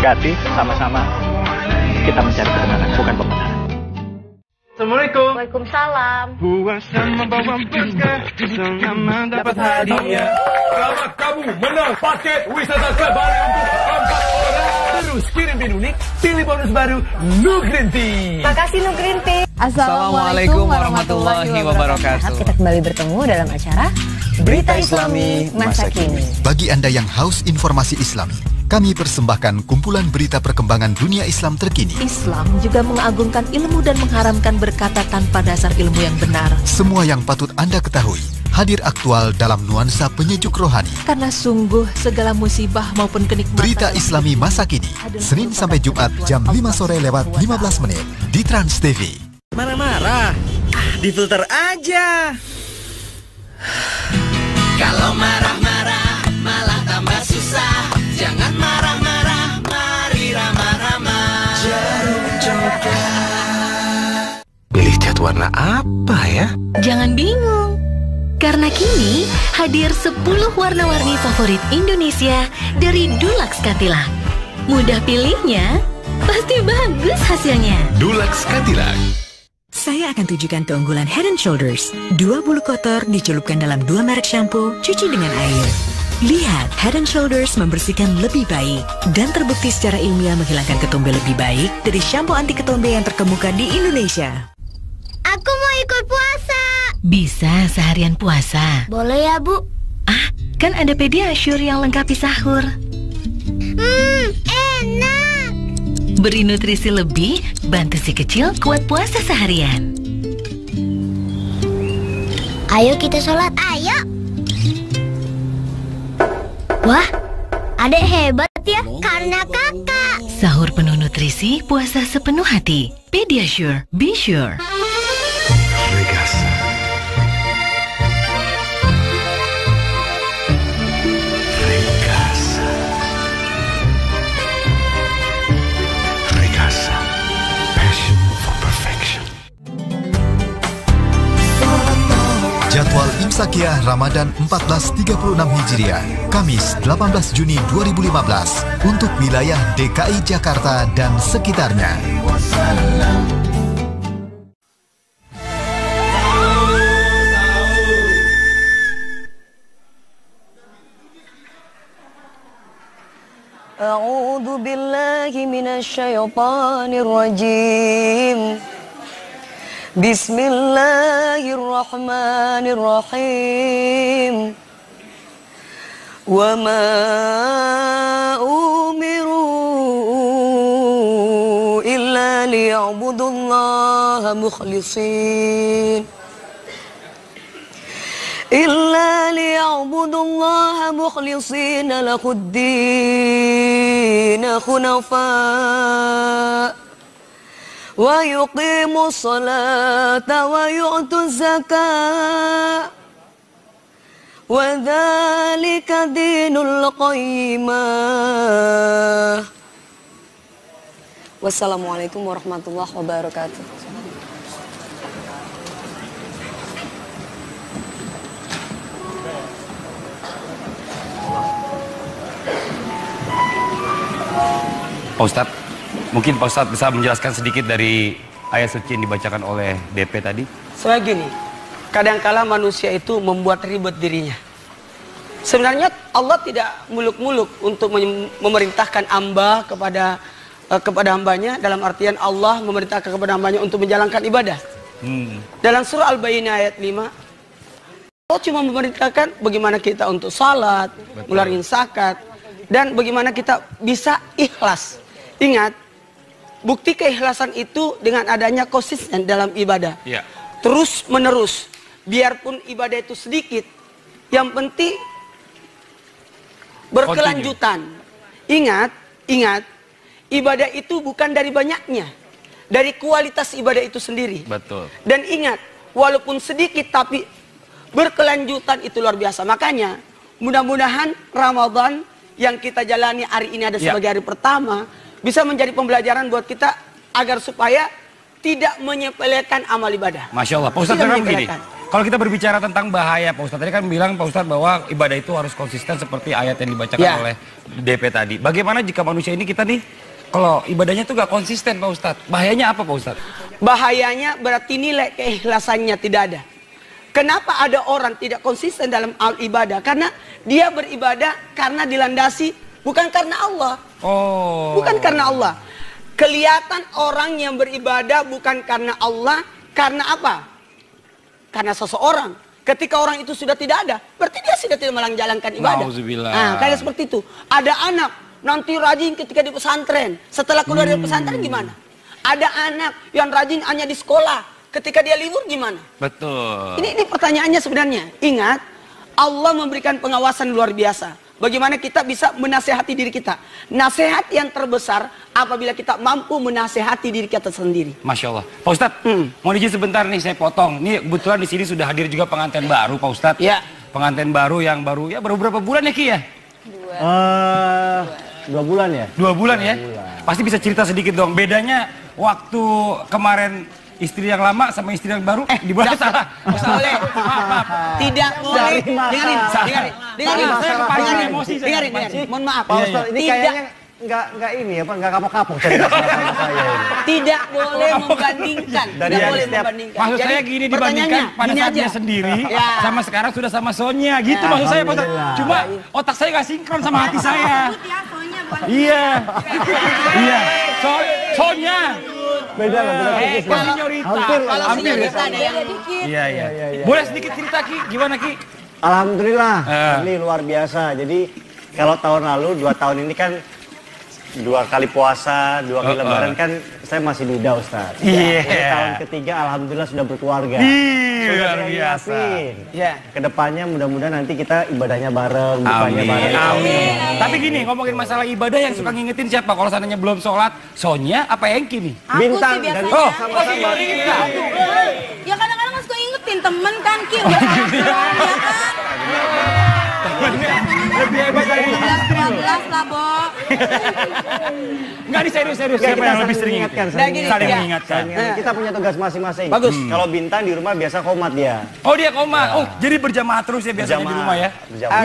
berkati sama-sama kita mencari kebenaran, bukan pembenaran. Assalamualaikum. Waalaikumsalam. Buang sama bawang buska, sama dapat hadiah. Selamat kamu menang paket wisata terbaru untuk 4 orang. Terus kirim pin unik, pilih bonus baru Nugrenti. Makasih Nugrenti. Assalamualaikum warahmatullahi wabarakatuh. Kita kembali bertemu dalam acara Berita Islami Masa Kini. Bagi Anda yang haus informasi Islami, kami persembahkan kumpulan berita perkembangan dunia Islam terkini. Islam juga mengagungkan ilmu dan mengharamkan berkata tanpa dasar ilmu yang benar. Semua yang patut Anda ketahui hadir aktual dalam nuansa penyejuk rohani. Karena sungguh segala musibah maupun kenikmatan. Berita Islami Masa Kini, Senin sampai Jumat jam 5 sore lewat 15 menit di Trans TV. Marah-marah, difilter aja. Kalau marah-marah malah tambah susah. Jangan marah-marah, mari ramah-ramah. Jarum coklat. Pilih cat warna apa ya? Jangan bingung, karena kini hadir 10 warna-warni favorit Indonesia dari Dulux Katilang. Mudah pilihnya, pasti bagus hasilnya. Dulux Katilang. Saya akan tunjukkan keunggulan Head & Shoulders. 2 bulu kotor dicelupkan dalam 2 merek shampoo, cuci dengan air. Lihat, Head & Shoulders membersihkan lebih baik dan terbukti secara ilmiah menghilangkan ketombe lebih baik dari shampoo anti ketombe yang terkemuka di Indonesia. Aku mau ikut puasa. Bisa seharian puasa. Boleh ya, Bu? Ah, kan ada Pediasure yang lengkapi sahur. Enak. Beri nutrisi lebih, bantu si kecil kuat puasa seharian. Ayo kita sholat, ayo. Wah, adek hebat ya, karena kakak. Sahur penuh nutrisi, puasa sepenuh hati. Pediasure, be sure. Regasa. Regasa. Regasa. Passion for perfection. Jadwal Imsakiah Ramadan 1436 Hijriah, Kamis 18 Juni 2015 untuk wilayah DKI Jakarta dan sekitarnya. A'udzu billahi minasyaitonir rajim. Bismillahirrahmanirrahim. Wa ma umiru illa liya'budullaha mukhlishin lahuddin khunafa wa yuqimus salata wa yu'tuz zakata wa dzalika dinul qayyimah. Wassalamualaikum warahmatullahi wabarakatuh. Pak Ustadz, mungkin Pak Ustadz bisa menjelaskan sedikit dari ayat suci yang dibacakan oleh DP tadi? Soalnya gini, kadangkala manusia itu membuat ribet dirinya. Sebenarnya Allah tidak muluk-muluk untuk memerintahkan hamba kepada hambanya, dalam artian Allah memerintahkan kepada hambanya untuk menjalankan ibadah. Dalam surah Al-Baqarah ayat 5, Allah cuma memerintahkan bagaimana kita untuk salat, ngeluarin zakat, dan bagaimana kita bisa ikhlas. Ingat, bukti keikhlasan itu dengan adanya konsisten dalam ibadah. Ya. Terus menerus, biarpun ibadah itu sedikit, yang penting berkelanjutan. Ingat, ibadah itu bukan dari banyaknya, dari kualitas ibadah itu sendiri. Betul. Dan ingat, walaupun sedikit tapi berkelanjutan itu luar biasa. Makanya, mudah-mudahan Ramadan yang kita jalani hari ini ada sebagai hari pertama bisa menjadi pembelajaran buat kita agar supaya tidak menyepelekan amal ibadah. Masya Allah, Pak Ustadz, memang gini, Kalau kita berbicara tentang bahaya Pak Ustadz, tadi kan bilang Pak Ustadz bahwa ibadah itu harus konsisten seperti ayat yang dibacakan oleh DP tadi. Bagaimana jika manusia ini kita nih, kalau ibadahnya tuh gak konsisten Pak Ustadz, bahayanya apa Pak Ustadz? Bahayanya berarti nilai keikhlasannya tidak ada. Kenapa ada orang tidak konsisten dalam ibadah? Karena dia beribadah karena dilandasi bukan karena Allah. Bukan karena Allah. Kelihatan orang yang beribadah bukan karena Allah, karena apa? Karena seseorang. Ketika orang itu sudah tidak ada, berarti dia sudah tidak menjalankan ibadah. Nah, kayak seperti itu. Ada anak nanti rajin ketika di pesantren, setelah keluar dari pesantren gimana? Ada anak yang rajin hanya di sekolah, ketika dia libur gimana? Betul. Ini pertanyaannya sebenarnya. Ingat, Allah memberikan pengawasan luar biasa. Bagaimana kita bisa menasehati diri kita? Nasihat yang terbesar apabila kita mampu menasehati diri kita sendiri. Masya Allah. Pak Ustadz, mau izin sebentar nih saya potong. Ini kebetulan di sini sudah hadir juga pengantin baru Pak Ustadz. Ya. Pengantin baru yang baru berapa bulan ya Ki ya? 2 bulan ya? 2 bulan ya? Pasti bisa cerita sedikit dong. Bedanya waktu kemarin istri yang lama sama istri yang baru di bulan salah. Boleh. Tidak boleh. Dengarin. Mohon maaf. Pak Ustadz, ini kayaknya nggak ini ya Pak, nggak kapok-kapok cerita sama saya ini. Tidak boleh membandingkan. Tidak boleh membandingkan. Maksud saya gini, dibandingkan pada saat dia sendiri sama sekarang sudah sama Sonya gitu maksud saya Pak Ustadz. Cuma otak saya nggak sinkron sama hati saya. Iya. Iya. Sonya. Beda lah. Hampir ya. Iya. Boleh sedikit cerita Ki, gimana Ki? Alhamdulillah, ini luar biasa. Jadi kalau tahun lalu, 2 tahun ini kan 2 kali puasa, 2 kali lebaran kan saya masih duda Ustaz. Iya. Tahun ketiga alhamdulillah sudah berkeluarga. Luar biasa. Ya. Kedepannya mudah-mudahan nanti kita ibadahnya bareng, bukanya bareng. Amin. Tapi gini, ngomongin masalah ibadah yang suka ngingetin siapa? Kalau seandainya belum sholat, Sonya apa Engki nih? Bintang dan sama-sama. Ya kadang-kadang suka ingetin temen kan Ki, udah ya kan? Lebih hebat dari istri loh. 12 lah, Bo. Enggak, ini serius-serius. Siapa yang lebih sering ingatkan? Saling mengingatkan. Kita punya tugas masing-masing. Bagus. Kalau Bintang di rumah biasa komat dia. Oh, dia koma. Oh, jadi berjamaah terus ya biasanya di rumah ya?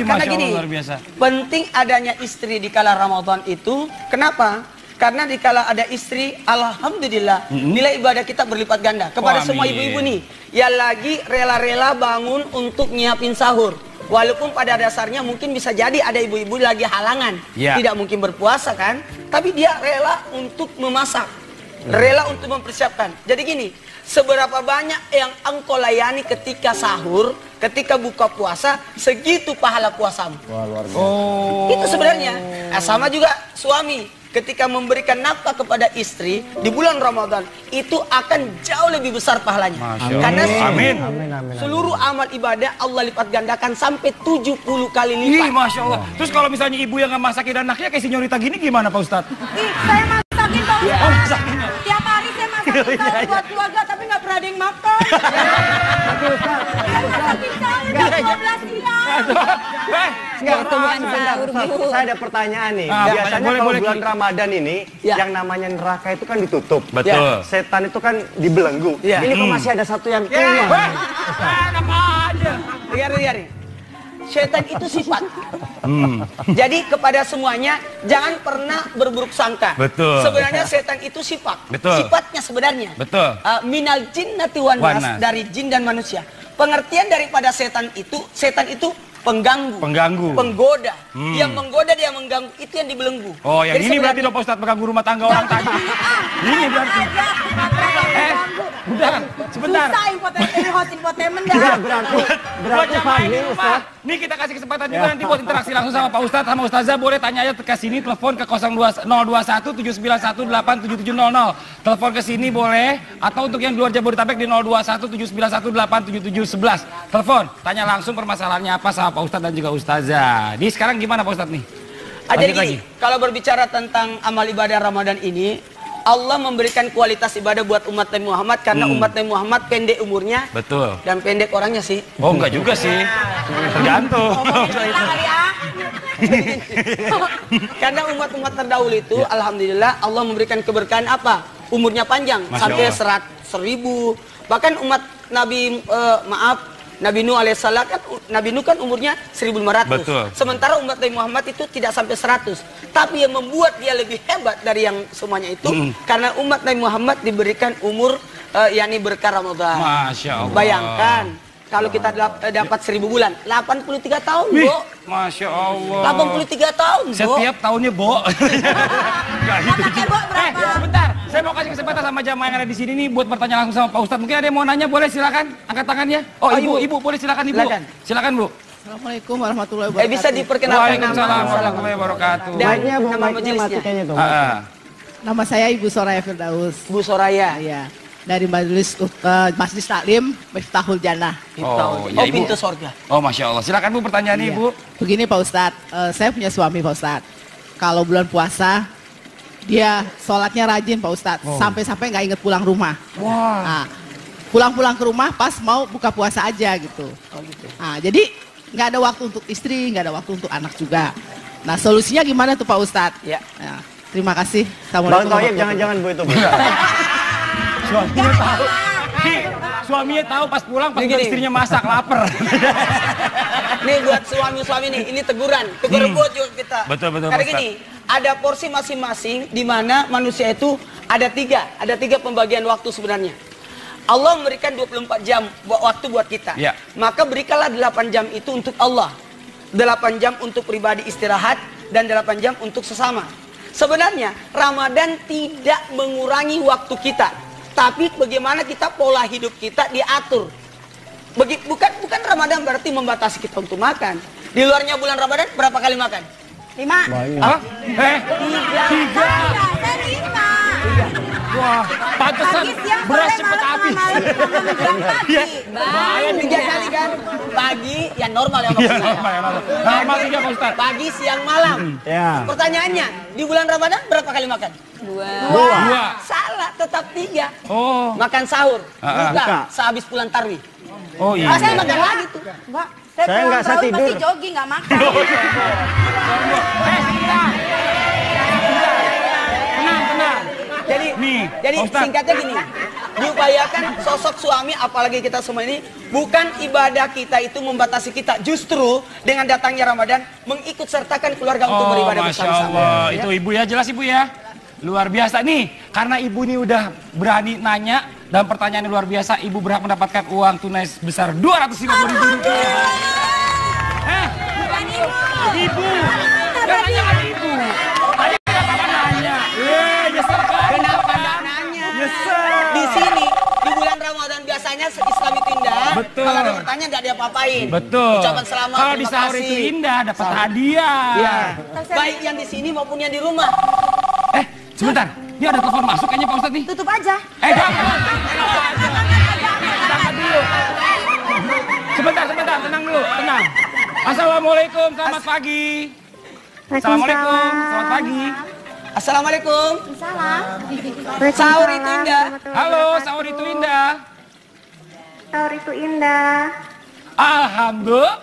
Karena gini, luar biasa. Penting adanya istri di kala Ramadan itu. Kenapa? Karena di kala ada istri, alhamdulillah nilai ibadah kita berlipat ganda. Kepada semua ibu-ibu nih, yang lagi rela-rela bangun untuk nyiapin sahur. Walaupun pada dasarnya mungkin bisa jadi ada ibu-ibu lagi halangan, tidak mungkin berpuasa kan, tapi dia rela untuk memasak, rela untuk mempersiapkan. Jadi gini, seberapa banyak yang engkau layani ketika sahur, ketika buka puasa, segitu pahala puasamu. Wah, luar biasa. Itu sebenarnya. Sama juga suami ketika memberikan nafkah kepada istri di bulan Ramadan itu akan jauh lebih besar pahalanya. Karena seluruh amal ibadah Allah lipat gandakan sampai 70 kali lipat. Masya Allah. Terus kalau misalnya ibu yang nggak masakin anaknya kayak Sinyorita gini gimana Pak Ustadz? Saya masakin Pak Ustadz. Oh, masakinnya. Tiap hari saya masakin sahur buat keluarga tapi nggak pernah ada yang makan. Saya masakin sahur jam 12 siang. Itu bukan sahur, Bu. Saya ada pertanyaan nih. Biasanya kalau bulan Ramadan ini yang namanya neraka itu kan ditutup. Betul. Setan itu kan dibelenggu. Ini kok masih ada satu yang keluar. Apa aja? Lihat. Setan itu sifat. Jadi kepada semuanya jangan pernah berburuk sangka. Betul. Sebenarnya setan itu sifat. Betul. Sifatnya sebenarnya. Betul. Minal jinnati wan nas, dari jin dan manusia. Pengertian daripada setan itu pengganggu, penggoda. Yang menggoda dia mengganggu, itu yang dibelenggu. Oh, yang ini berarti dong Pak Ustadz mengganggu rumah tangga orang tadi. Ini berarti. Udah, sebentar. Susah infotainment dah. Tidak berarti Fadli Ustaz. Nih kita kasih kesempatan juga nanti buat interaksi langsung sama Pak Ustadz sama Ustazah. Boleh tanya aja ke sini, telepon ke 021 791 87700. Telepon ke sini boleh, atau untuk yang di luar Jabodetabek di 021 791 87711. Telepon, tanya langsung permasalahannya apa sama Pak Ustadz dan juga Ustazah. Di sekarang gimana Pak Ustadz nih? Jadi gini, kalau berbicara tentang amal ibadah Ramadan ini, Allah memberikan kualitas ibadah buat umat Nabi Muhammad karena umat Nabi Muhammad pendek umurnya. Betul. Dan pendek orangnya sih. Oh, enggak juga sih. Tergantung. Karena umat-umat terdahulu itu alhamdulillah Allah memberikan keberkahan apa? Umurnya panjang sampai 100.000. Bahkan umat Nabi Nabi Nuh alaihissalam kan, Nabi Nuh kan umurnya 1500. Betul. Sementara umat Nabi Muhammad itu tidak sampai 100. Tapi yang membuat dia lebih hebat dari yang semuanya itu, karena umat Nabi Muhammad diberikan umur yakni berkah Ramadan. Masya Allah. Bayangkan kalau kita dapat 1000 bulan, 83 tahun, Bu. Masya Allah. 83 tahun, Bu. Setiap tahunnya, Bo. Enggak gitu. Sebentar. Saya mau kasih kesempatan sama jamaah yang ada di sini nih buat bertanya langsung sama Pak Ustadz. Mungkin ada yang mau nanya, boleh silakan angkat tangannya. Oh, Ibu boleh silakan Ibu. Silakan, Bu. Assalamualaikum warahmatullahi wabarakatuh. Bisa diperkenalkan Waalaikumsalam warahmatullahi wabarakatuh. Dan nama majelisnya. Nama saya Ibu Soraya Firdaus. Bu Soraya. Iya. Dari Majelis Taklim Miftahul Jannah. Pintu surga. Oh, Masya Allah. Silakan Bu pertanyaannya, Ibu. Begini Pak Ustadz, saya punya suami Pak Ustadz. Kalau bulan puasa, dia sholatnya rajin Pak Ustadz. Sampai-sampai nggak inget pulang rumah. Wah. Nah, pulang-pulang ke rumah pas mau buka puasa aja gitu. Nah, jadi nggak ada waktu untuk istri, nggak ada waktu untuk anak juga. Nah, solusinya gimana tuh Pak Ustadz? Ya. Nah, terima kasih. Bang Toyib jangan-jangan Bu itu. Suaminya tahu. Suaminya tahu pas pulang pas istrinya masak lapar. Nih buat suami-suami nih, ini teguran buat juga kita. Betul. Karena gini, ada porsi masing-masing di mana manusia itu ada tiga pembagian waktu sebenarnya. Allah memberikan 24 jam waktu buat kita. Ya. Maka berikanlah 8 jam itu untuk Allah. 8 jam untuk pribadi istirahat dan 8 jam untuk sesama. Sebenarnya Ramadan tidak mengurangi waktu kita. Tapi bagaimana kita pola hidup kita diatur. Bukan Ramadan berarti membatasi kita untuk makan. Di luarnya bulan Ramadan berapa kali makan? 5. Hah? 3. Wah, pantesan beras cepet habis. Bahaya 3 kali kan? Pagi yang normal ya maksudnya. Normal 3 Pak Ustaz. Pagi, siang, malam. Ya. Pertanyaannya, di bulan Ramadan berapa kali makan? 2. Salah, tetap 3. Oh. Makan sahur, buka sehabis pulang tarwih. Oh iya. Saya makan lagi tuh. Mbak, Saya nggak saya tidur. pasti jogging nggak makan. Tenang. Jadi singkatnya gini, diupayakan sosok suami apalagi kita semua ini bukan ibadah kita itu membatasi kita, justru dengan datangnya Ramadan mengikut sertakan keluarga untuk beribadah bersama-sama. Masya Allah, itu Ibu ya, jelas Ibu ya. Luar biasa nih, karena Ibu ini udah berani nanya dan pertanyaan luar biasa, Ibu berhak mendapatkan uang tunai sebesar Rp250.000. Ibu, katanya kan Ibu. Tadi kenapa nanya? Nyesel kan? Kenapa nggak nanya? Di sini di bulan Ramadan biasanya Islam itu indah. Betul. Kalau ada bertanya nggak diapa-apain. Betul. Ucapan selamat. Kalau di sahur itu indah, dapat hadiah. Ya. Baik yang di sini maupun yang di rumah. Sebentar, ini ada telepon masuk kayaknya Pak Ustadz nih. Tutup aja. Jangan. Tahan dulu. Sebentar, tenang dulu, tenang. Assalamualaikum, selamat pagi. Assalamualaikum, selamat pagi. Assalamualaikum. Salam. Sahur itu indah. Halo, sahur itu indah. Sahur itu indah. Alhamdulillah.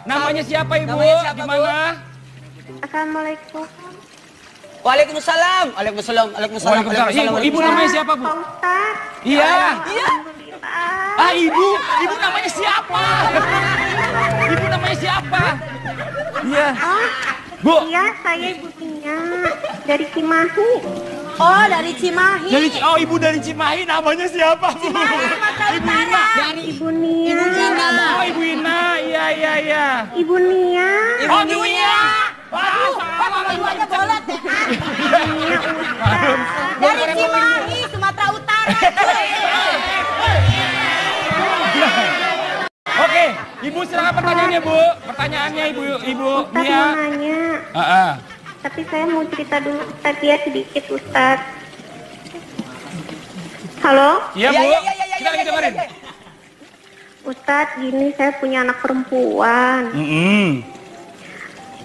Namanya siapa Ibu? Di mana? Assalamualaikum. Waalaikumsalam. Ibu namanya siapa Bu? Pak Ustadz. Iya. Ibu namanya siapa? Ibu namanya siapa? Iya. Bu. Iya, saya Ibu Nia dari Cimahi. Oh, dari Cimahi. Ibu dari Cimahi, namanya siapa Bu? Ibu Ina. Dari Ibu Nia. Oh, Ibu Ina. Iya. Ibu Nia. Ibu Nia. Waduh, ibu aja bolot ya. Dari Cimahi, Sumatera Utara. Oke, Ibu silakan pertanyaannya Bu. Pertanyaannya Ibu Ustadz Nia. mau nanya. Tapi saya mau cerita dulu Ustadz ya sedikit Ustadz. Halo? Iya Bu. Kita lagi dengerin. Ustadz, gini saya punya anak perempuan.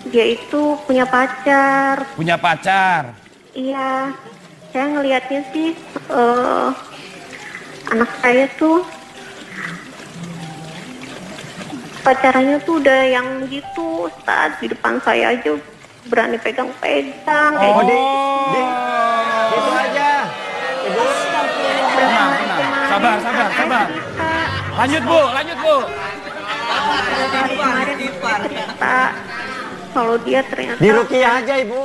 Dia itu punya pacar. Punya pacar? Iya. Saya ngelihatnya sih anak saya tuh pacarannya tuh udah yang gitu, Ustadz. Di depan saya aja berani pegang-pegang. Itu aja. Ibu. Tenang. Sabar. Lanjut Bu, lanjut Bu. Kemarin cerita kalau dia ternyata Di Rukiah aja Ibu.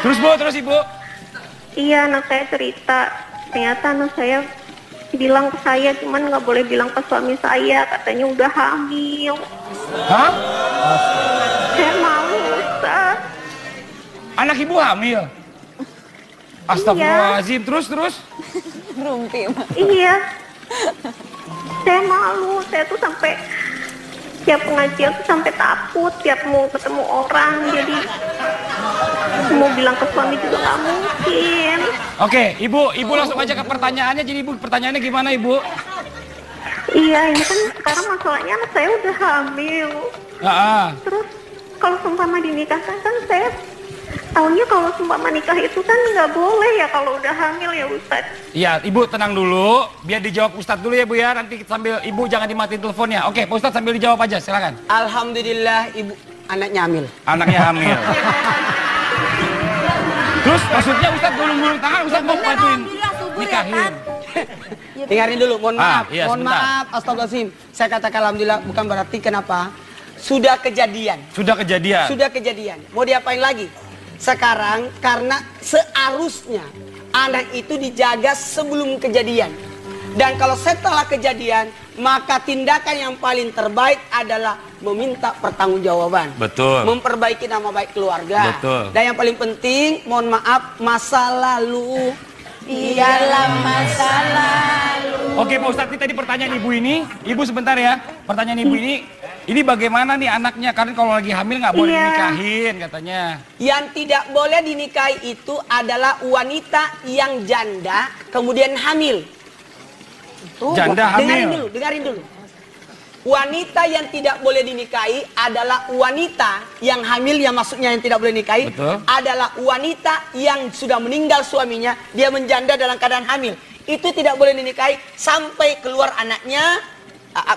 Terus Bu, terus Ibu. Iya, anak saya cerita ternyata anak saya bilang ke saya, cuman nggak boleh bilang ke suami saya, katanya udah hamil. Hah? Saya malu, Ustaz. Anak Ibu hamil? Astagfirullahaladzim, terus? Berumpi. Iya. Saya malu, saya tuh sampai tiap pengajian tuh sampai takut, tiap mau ketemu orang, jadi mau bilang ke suami juga nggak mungkin. Oke, Ibu langsung aja ke pertanyaannya. Jadi Ibu, pertanyaannya gimana Ibu? Iya, ini kan sekarang masalahnya anak saya udah hamil. Terus kalau seumpama dinikahkan kan saya tahunya kalau seumpama nikah itu kan nggak boleh ya kalau udah hamil ya Ustadz. Iya, Ibu tenang dulu, biar dijawab Ustadz dulu ya Bu ya. Nanti sambil Ibu jangan dimatiin teleponnya. Oke, Pak Ustadz sambil dijawab aja, silakan. Alhamdulillah Ibu anaknya hamil. Anaknya hamil. Terus maksudnya Ustadz gulung-gulung tangan, Ustadz mau bantuin nikahin. Dengarin dulu, mohon maaf, iya, mohon sebentar. maaf, astagfirullahaladzim. Saya katakan alhamdulillah bukan berarti kenapa. Sudah kejadian. Sudah kejadian. Sudah kejadian. Mau diapain lagi? Sekarang karena seharusnya anak itu dijaga sebelum kejadian. Dan kalau setelah kejadian, maka tindakan yang paling terbaik adalah meminta pertanggungjawaban. Betul. Memperbaiki nama baik keluarga. Betul. Dan yang paling penting, mohon maaf, masa lalu Biarlah masa lalu. Oke Pak Ustadz, ini tadi pertanyaan Ibu ini. Ibu sebentar ya, pertanyaan Ibu ini bagaimana nih anaknya? Karena kalau lagi hamil nggak boleh dinikahin katanya. Yang tidak boleh dinikahi itu adalah wanita yang janda kemudian hamil. Janda hamil. Dengarin dulu. Wanita yang tidak boleh dinikahi adalah wanita yang hamil, yang maksudnya yang tidak boleh dinikahi adalah wanita yang sudah meninggal suaminya, dia menjanda dalam keadaan hamil. Itu tidak boleh dinikahi sampai keluar anaknya,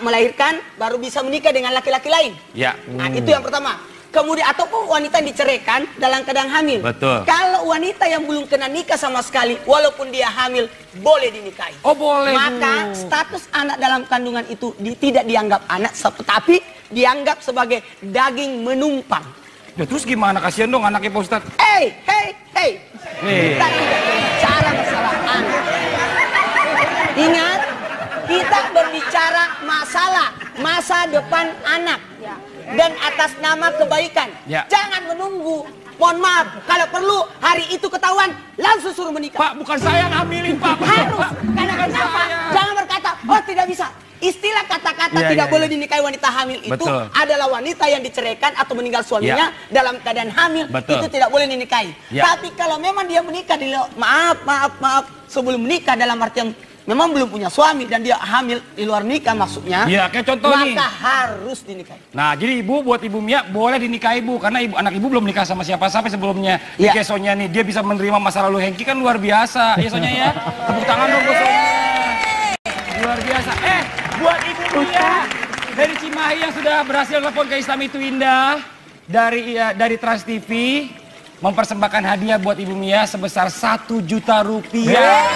melahirkan, baru bisa menikah dengan laki-laki lain. Ya. Nah, itu yang pertama. Kemudian ataupun wanita yang diceraikan dalam keadaan hamil. Betul. Kalau wanita yang belum kena nikah sama sekali, walaupun dia hamil, boleh dinikahi. Oh boleh. Maka status anak dalam kandungan itu tidak dianggap anak, tapi dianggap sebagai daging menumpang. Ya terus gimana? Kasihan dong anaknya Pak Ustadz. Hey. Kita tidak berbicara masalah anak. Ingat, kita berbicara masalah masa depan anak. Dan atas nama kebaikan. Jangan menunggu. Mohon maaf, kalau perlu hari itu ketahuan, langsung suruh menikah. Pak, bukan saya yang hamilin Pak. Harus. Karena kenapa? Jangan berkata, oh tidak bisa. Istilah kata-kata tidak boleh dinikahi wanita hamil itu adalah wanita yang diceraikan atau meninggal suaminya dalam keadaan hamil. Itu tidak boleh dinikahi. Tapi kalau memang dia menikah, maaf, sebelum menikah dalam artian memang belum punya suami dan dia hamil di luar nikah maksudnya. Iya, kayak contoh nih. Maka harus dinikahi. Nah, jadi Ibu, buat Ibu Mia boleh dinikahi Bu, karena anak Ibu belum nikah sama siapa-siapa sebelumnya. Di Sonya nih, dia bisa menerima masa lalu Hengki kan luar biasa. Ya Sonya ya, tepuk tangan dong buat Sonya. Luar biasa. Buat Ibu Mia dari Cimahi yang sudah berhasil telepon ke Islam Itu Indah dari Trans TV mempersembahkan hadiah buat Ibu Mia sebesar 1 juta rupiah.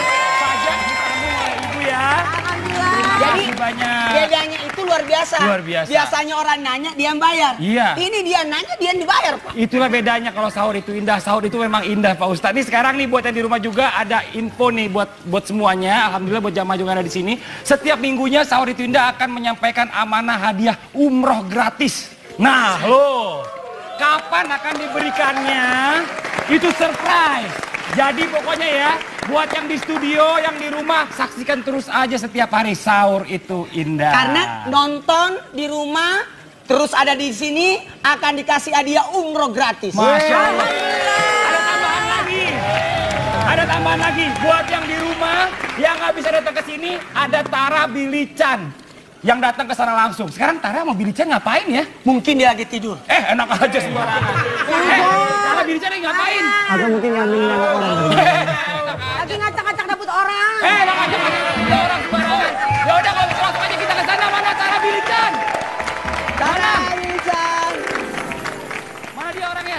Jadi bedanya itu luar biasa. Biasanya orang nanya, dia yang bayar. Iya. Ini dia nanya, dia yang dibayar, Pak. Itulah bedanya kalau sahur itu indah. Sahur itu memang indah, Pak Ustadz. Nih sekarang nih buat yang di rumah juga ada info nih buat semuanya. Alhamdulillah buat jamaah juga ada di sini. Setiap minggunya sahur itu indah akan menyampaikan amanah hadiah umroh gratis. Nah, loh, kapan akan diberikannya? Itu surprise. Jadi pokoknya ya, buat yang di studio, yang di rumah, saksikan terus aja setiap hari sahur itu indah. Karena nonton di rumah, terus ada di sini, akan dikasih hadiah umroh gratis. Masya Allah. Ada tambahan lagi. Buat yang di rumah, yang nggak bisa datang ke sini, ada Tara Bilican yang datang ke sana langsung. Sekarang Tara mau Bilican ngapain ya? Mungkin dia lagi tidur. Enak aja sembarangan. Tara Bilican lagi ngapain? Atau mungkin ngambilin anak orang. Lagi ngacak-ngacak dapet orang. Ngacak-ngacak orang sembarangan. Ya udah kalau langsung aja kita ke sana. Mana Tara Bilican? Tara Bilican. Mana dia orangnya?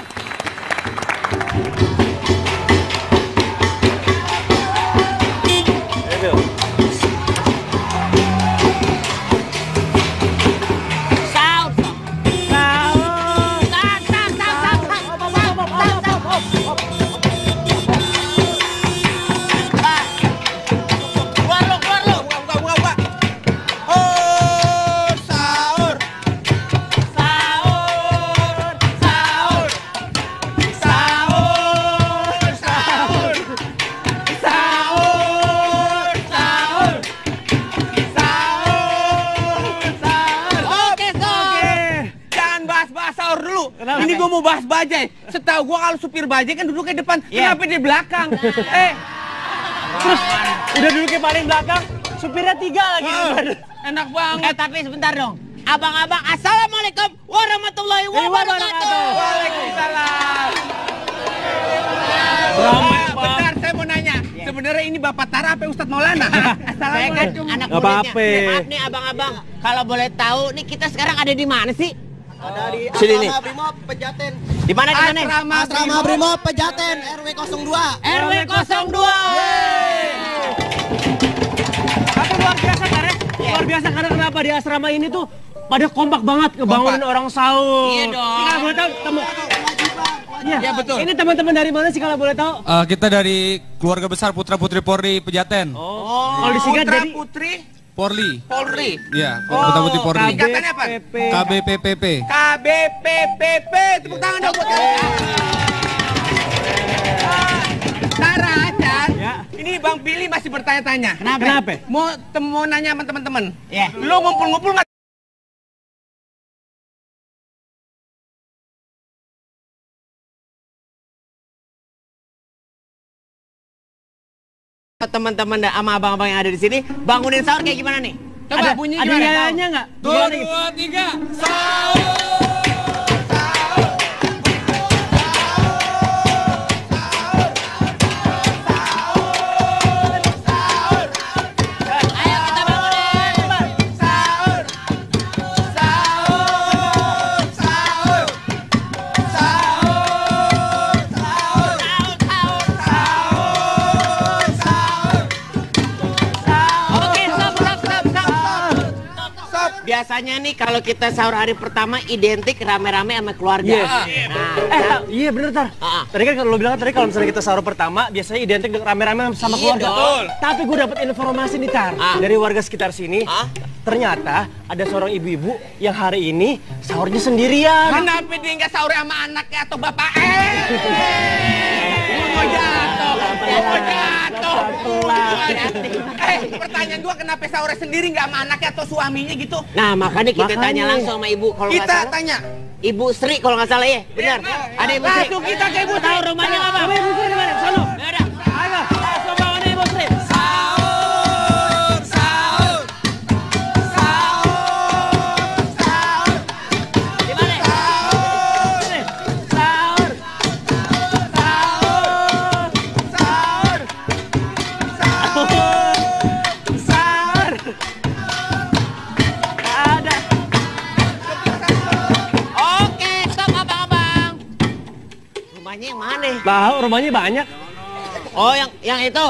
mau bahas bajai. Setahu gua kalau supir bajai kan duduknya depan, kenapa di belakang? Terus udah duduknya paling belakang, supirnya 3 lagi. Enak banget. Tapi sebentar dong. Abang-abang, assalamualaikum warahmatullahi wabarakatuh. Waalaikumsalam. Bentar, saya mau nanya. Sebenarnya ini Bapak Tara apa Ustadz Maulana? Saya kan anak muridnya. Maaf nih abang-abang, kalau boleh tahu nih kita sekarang ada di mana sih? Ada di Sini nih. Asrama Brimob Pejaten. Di mana? Asrama Brimob Pejaten RW 02. RW 02. Tapi luar biasa Tara. Luar biasa karena kenapa di asrama ini tuh pada kompak banget ngebangunin orang sahur. Iya dong. Kalau boleh tahu Iya betul. Ini teman-teman dari mana sih kalau boleh tahu? Kita dari keluarga besar Putra Putri Polri Pejaten. Kalau disingkat Putra jadi Putri Polri. Iya, Putra Putri Polri. Singkatannya apa? KBPPP. KBPPP. Tepuk tangan dong buat Tara, Chan. Ini Bang Billy masih bertanya-tanya. Kenapa? Mau nanya sama teman-teman. Iya. Lo ngumpul-ngumpul nggak? Teman-teman sama abang-abang yang ada di sini bangunin sahur kayak gimana nih? Coba bunyi ada gimana? nyanyiannya nggak? 2, 2, 3, sahur. Biasanya nih kalau kita sahur hari pertama identik rame-rame sama keluarga. Iya bener Tar. Tadi kan lo bilang tadi kalau misalnya kita sahur pertama biasanya identik dengan rame-rame sama keluarga. Betul. Tapi gue dapat informasi nih Tar dari warga sekitar sini. Ternyata ada seorang ibu-ibu yang hari ini sahurnya sendirian. Kenapa dia nggak sahur sama anaknya atau bapak? Mau jatuh. Pertanyaan gua kenapa sahurnya sendiri nggak sama anaknya atau suaminya gitu? Nah makanya kita tanya langsung sama ibu kalau nggak salah. Kita tanya. Ibu Sri kalau nggak salah ya, benar. Ada Ibu Sri. Langsung kita ke Ibu Sri. Tahu rumahnya apa? Coba Ibu Sri di mana? Sono. Ya udah. Ayo, langsung bangunin Ibu Sri. Rumahnya yang mana? Tahu rumahnya banyak. Oh yang itu.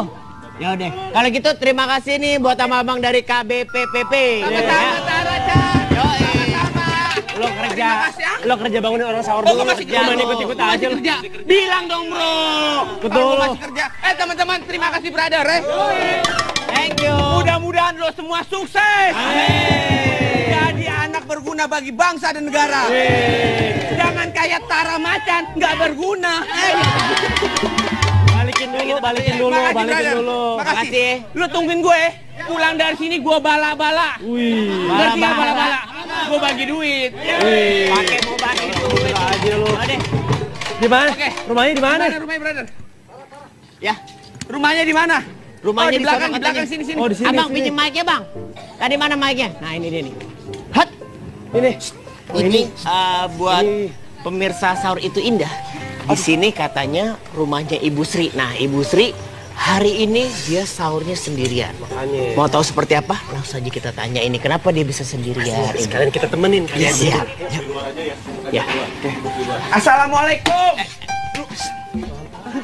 Ya udah. Kalau gitu terima kasih nih buat abang dari KBPPP. Lo kerja bangunin orang sahur dulu. Masih kerja. Ikut-ikut aja lo. Bilang dong bro. Betul. Masih kerja. Teman-teman terima kasih brother Thank you. Mudah-mudahan lo semua sukses. Amin. Jadi anak berguna bagi bangsa dan negara. Jangan kayak Tara Macan nggak berguna. Balikin dulu. Makasih. Lu tungguin gue. Pulang dari sini gue bala-bala. Wih. Ngerti nggak bala-bala? Gue bagi duit. Pakai mau bagi duit aja lu. Di mana? Rumahnya di mana? Rumahnya brother. Ya. Rumahnya di mana? Rumahnya di belakang sini. Oh, di sini. Abang pinjem mic-nya, Bang. Tadi mana mic-nya? Nah, ini dia nih. Hat. Ini buat pemirsa sahur itu indah. Di sini katanya rumahnya Ibu Sri. Nah, Ibu Sri hari ini dia sahurnya sendirian. Makanya. Mau tahu seperti apa? Langsung aja kita tanya ini. Kenapa dia bisa sendirian? Sekalian kita temenin kan. Ya, siap. Ya. Assalamualaikum.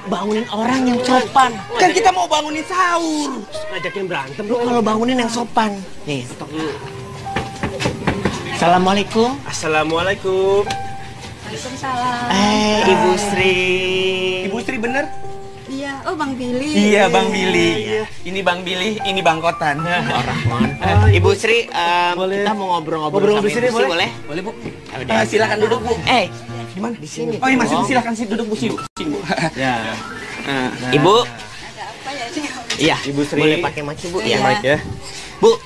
Bangunin orang yang sopan. Kan kita mau bangunin sahur. Ngajakin berantem. Lu kalau bangunin yang sopan. Nih. Assalamualaikum. Assalamualaikum. Waalaikumsalam. Ibu Sri. Ibu Sri bener? Iya, oh Bang Billy. Iya Bang Billy. Ini Bang Billy, ini Bang Kotan. Ibu Sri, kita mau ngobrol-ngobrol sama Ibu Sri, boleh? Boleh Bu. Silakan duduk Bu. Di mana? Di sini. Oh, iya masih silakan sih duduk Bu sini Bu. Ya. Ibu. Iya, Ibu Sri. boleh pakai mic Bu ya. Mic ya. Bu,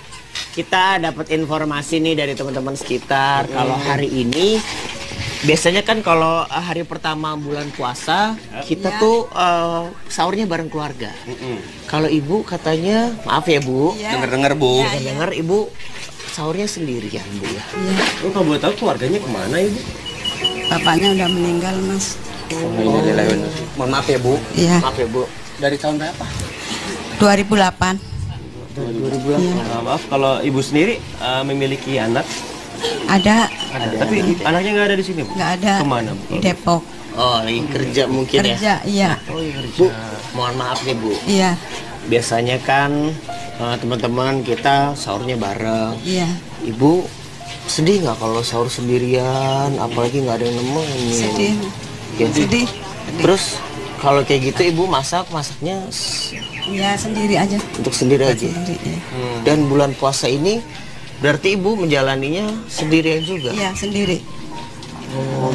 kita dapat informasi nih dari teman-teman sekitar kalau hari ini Biasanya kan kalau hari pertama bulan puasa kita tuh sahurnya bareng keluarga. Kalau ibu katanya, maaf ya bu, Dengar-dengar bu. dengar ibu sahurnya sendirian bu ya. Kalau boleh tahu keluarganya kemana ibu? Bapaknya udah meninggal mas. Mohon maaf ya bu. Iya. Maaf ya bu. Dari tahun berapa? 2008. 2008. Maaf, kalau ibu sendiri memiliki anak? Ada. Tapi anaknya nggak ada di sini bu? Nggak ada. Kemana bu? Di Depok. Oh, lagi kerja mungkin ya? Kerja, iya. Bu, mohon maaf nih bu. Iya. Biasanya kan teman-teman kita sahurnya bareng. Iya. Ibu sedih nggak kalau sahur sendirian, apalagi nggak ada yang nemenin? Sedih. Ya. Sedih. Terus kalau kayak gitu ibu masaknya Ya sendiri aja. untuk sendiri aja. Sendiri, ya. Dan bulan puasa ini berarti ibu menjalaninya sendirian juga? Iya sendiri.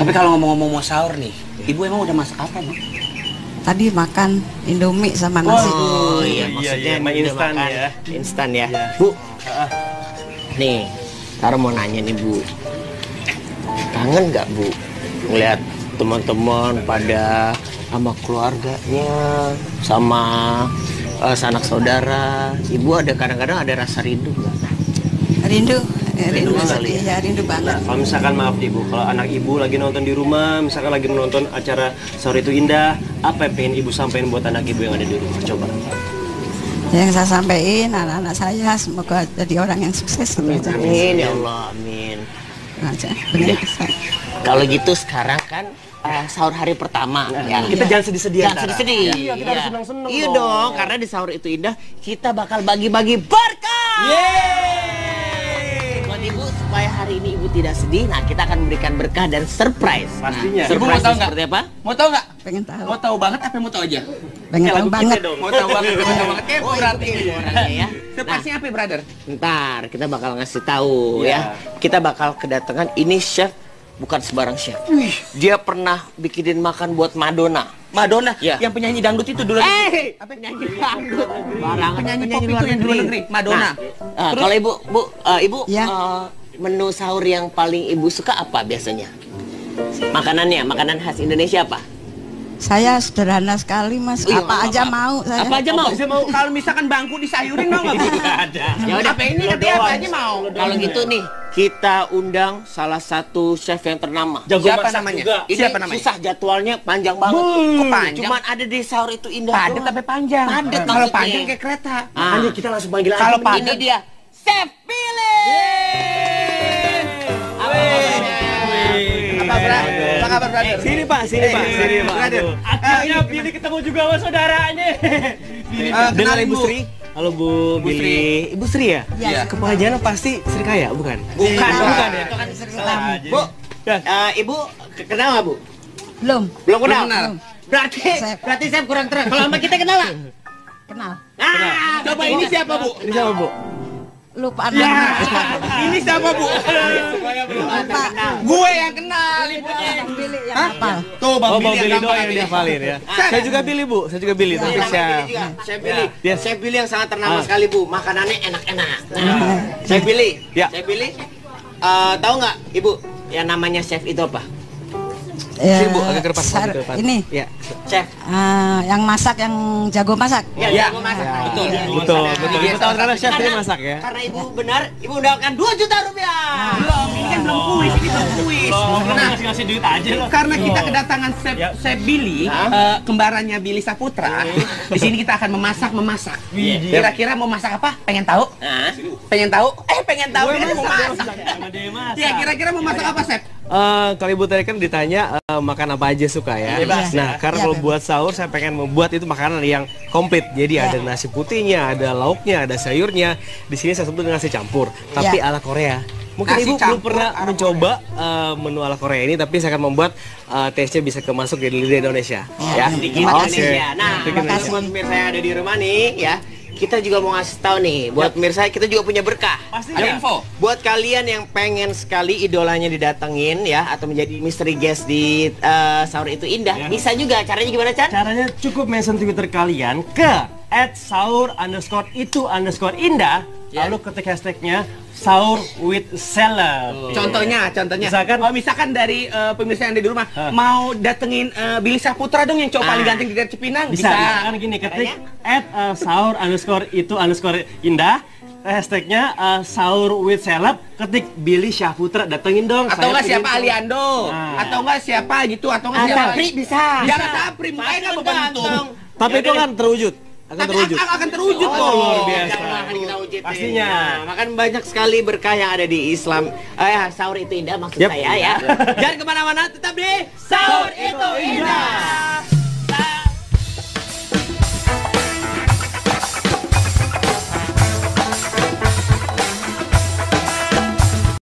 Tapi kalau ngomong-ngomong mau sahur nih, ibu emang udah masak apa nih? Tadi makan Indomie sama nasi. Oh iya, maksudnya mie udah instan makan ya. Instan ya. Bu, nih, Tara mau nanya nih bu, kangen nggak bu ngeliat teman-teman pada sama keluarganya, sama sanak saudara? Ibu ada kadang-kadang ada rasa rindu nggak? Rindu. Rindu sekali. Ya rindu banget. Kalau misalkan maaf ibu, kalau anak ibu lagi nonton di rumah, misalkan lagi menonton acara Sahur Itu Indah, apa yang pengen ibu sampaikan buat anak ibu yang ada di rumah? Coba. Yang saya sampaikan anak-anak saya semoga jadi orang yang sukses. Amin ya Allah, amin. Aja. Benar. Kalau gitu sekarang kan sahur hari pertama ya. Kita jangan sedih-sedih. Jangan sedih-sedih. Iya, kita harus senang-senang. Iya dong, karena di Sahur Itu Indah kita bakal bagi-bagi berkah. Buat ibu supaya hari ini ibu tidak sedih, nah kita akan memberikan berkah dan surprise. Pastinya. Ibu mau Surprise tahu nggak? seperti apa? Mau tahu nggak? Pengen tahu. Mau tahu banget apa mau tahu aja? Pengen tahu banget. Mau tahu banget, mau tahu banget. Kepo berarti. Orangnya ya. Surprise-nya apa, brother? Ntar kita bakal ngasih tahu ya. Kita bakal kedatangan ini chef, bukan sembarang chef. Dia pernah bikinin makan buat Madonna. Madonna, Ya. yang penyanyi dangdut itu dulu. Apa penyanyi dangdut? Penyanyi pop itu yang di luar negeri, Madonna. Nah, kalau ibu, menu sahur yang paling ibu suka apa biasanya? Makanannya, makanan khas Indonesia apa? Saya sederhana sekali mas. Apa aja mau saya. Apa aja mau? Kalau misalkan bangku disayurin mau nggak bu? Ada. Ya udah, Apa ini katanya apa aja mau? Kalau gitu nih, kita undang salah satu chef yang ternama. Siapa namanya? Ini Siapa namanya? susah jadwalnya, panjang banget. Kok panjang? Cuman ada di Sahur Itu Indah. Padet tapi panjang. Padet Kalau maksudnya. panjang kayak kereta. Lanjut, kita langsung panggil aja. Kalau Ini padet dia, Chef Billy. Apa kabar, brother? Sini pak, sini pak. brother. Akhirnya Billy ketemu juga sama saudaranya. Dengan Ibu Sri. Halo Bu Billy. Ibu Sri ya? Iya. Kepanjangan pasti Sri Kaya, bukan? Bukan ya? Itu kan Sri Lam. Bu, Ibu kenal nggak Bu? Belum. Belum kenal? Belum Berarti saya kurang terang. Kalau sama kita kenal nggak? Kenal. Coba ini siapa bu? Ini siapa Bu? Lupa Ya, nama. ini siapa bu? Lupa. Gue yang kenal. Bang Billy yang hafal. Tuh bang Oh, Billy Bang yang Billy gampang doang yang ini. dihafalin ya. Saya juga Billy Bu, saya juga Billy, tapi chef. Chef Billy. Ya. Chef Billy yang sangat ternama sekali Bu. Makanannya enak-enak. Chef Billy. Ya. Chef Billy. Tahu nggak Ibu yang namanya chef itu apa? Ya, Sini, Bu, agak ke depan, agak ke depan. Ini. Ya. Chef. Yang masak, yang jago masak. Ya, jago masak. Betul. Betul. Ibu tahu karena chef dia masak ya. Karena Ibu benar, Ibu mendapatkan 2 juta rupiah. Belum, ini kan belum kuis, ini belum kuis. Nah, ngasih duit aja loh. karena kita kedatangan Chef Billy, kembarannya Billy Saputra. Di sini kita akan memasak. Kira-kira mau masak apa? Pengen tahu? Pengen tahu? Pengen tahu. Dia mau masak. Ya, kira-kira mau masak apa, Chef? Kalau Ibu tadi kan ditanya makan apa aja suka ya. Bebas. Nah, karena kalau buat sahur saya pengen membuat itu makanan yang komplit. Jadi ada nasi putihnya, ada lauknya, ada sayurnya. Di sini saya sebut nasi campur, tapi ala Korea. Mungkin Nasi Ibu belum campur pernah ala mencoba menu ala Korea ini, tapi saya akan membuat taste-nya bisa masuk di lidah Indonesia. Ya, Sedikit Indonesia. Nah, buat pemirsa yang ada di rumah nih ya. Kita juga mau ngasih tahu nih, buat pemirsa kita juga punya berkah. Ada info. Buat kalian yang pengen sekali idolanya didatengin ya, atau menjadi mystery guest di Sahur Itu Indah, bisa juga. Caranya gimana, Chan? Caranya cukup mention Twitter kalian ke @sahur_itu_indah. lalu ketik hashtagnya sahur with celeb. Contohnya. Misalkan dari pemirsa yang ada di rumah mau datengin Billy Saputra dong yang cowok paling ganteng di daerah Cipinang. Bisa. Misalkan gini, ketik @sahur_indah. Hashtagnya sahur with celeb, ketik Billy Syahputra, datengin dong. Atau enggak siapa Aliando, atau enggak siapa gitu, atau enggak siapa Sapri bisa. Jangan Sapri, mukanya enggak berbentuk. Tapi itu kan terwujud. Akan terwujud kok. Luar biasa. Pastinya. Makan banyak sekali berkah yang ada di Islam. Sahur itu indah maksud saya ya. Jangan kemana-mana, tetap di Sahur Itu Indah.